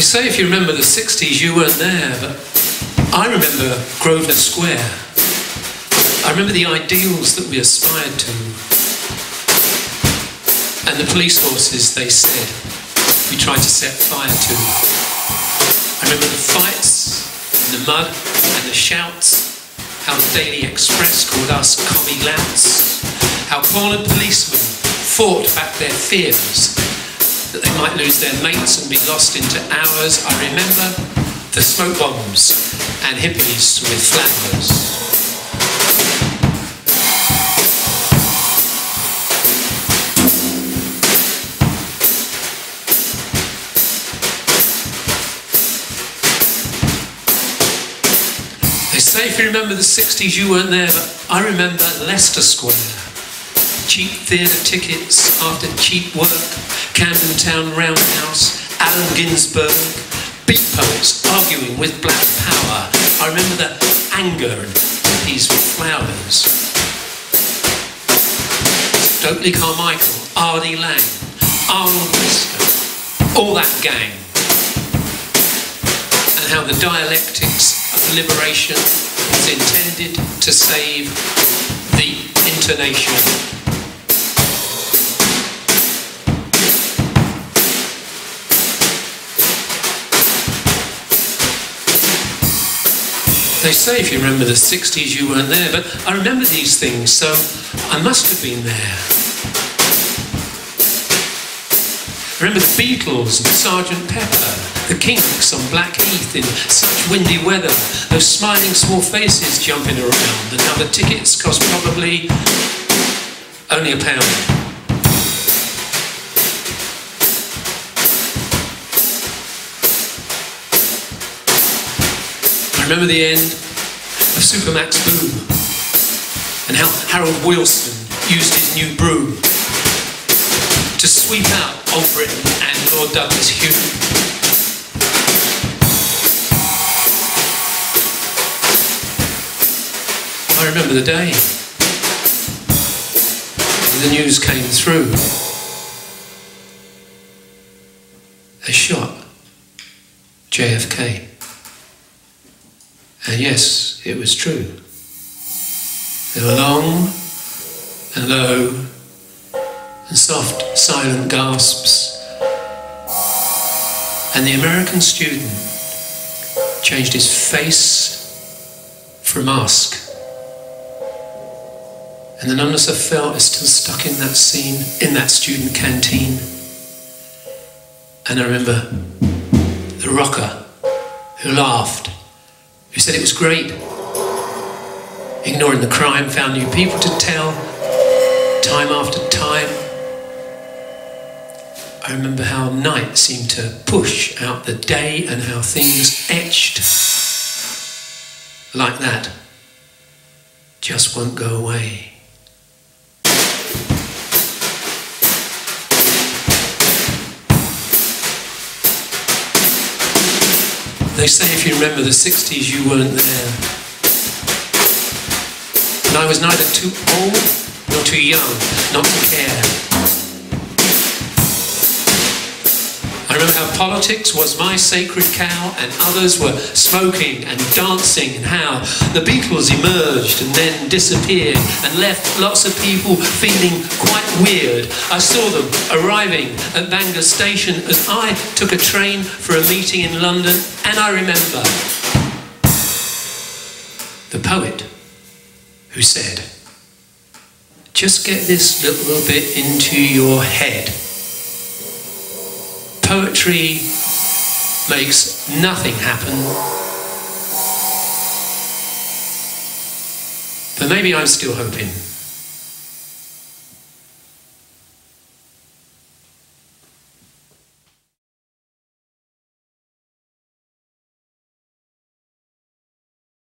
They say if you remember the 60s, you weren't there, but I remember Grosvenor Square. I remember the ideals that we aspired to. And the police forces, they said, we tried to set fire to. I remember the fights, and the mud, and the shouts, how the Daily Express called us commie louts, how cornered policemen fought back their fears that they might lose their mates and be lost into hours. I remember the smoke bombs and hippies with flowers. They say if you remember the 60s, you weren't there, but I remember Leicester Square. Cheap theatre tickets after cheap work, Camden Town Roundhouse, Allen Ginsberg, beat poets arguing with black power. I remember the anger and hippies with flowers. Stokely Carmichael, R.D. Lang, Arnold Lister, all that gang. And how the dialectics of liberation was intended to save the intonation. They say if you remember the 60s, you weren't there, but I remember these things, so I must have been there. I remember the Beatles and Sergeant Pepper, the Kinks on Blackheath in such windy weather, those smiling small faces jumping around, and how the tickets cost probably only £1. I remember the end of Supermax Boom and how Harold Wilson used his new broom to sweep out Old Britain and Lord Douglas Hume. I remember the day when the news came through. They shot JFK. And yes, it was true. There were long and low and soft, silent gasps. And the American student changed his face for a mask. And the numbness I felt is still stuck in that scene, in that student canteen. And I remember the rocker who laughed, who said it was great. Ignoring the crime, found new people to tell, time after time. I remember how night seemed to push out the day and how things etched like that just won't go away. They say if you remember the 60s, you weren't there. And I was neither too old nor too young not to care. I remember how politics was my sacred cow and others were smoking and dancing, and how the Beatles emerged and then disappeared and left lots of people feeling quite weird. I saw them arriving at Bangor Station as I took a train for a meeting in London, and I remember the poet who said, just get this little bit into your head. Poetry makes nothing happen. But maybe I'm still hoping.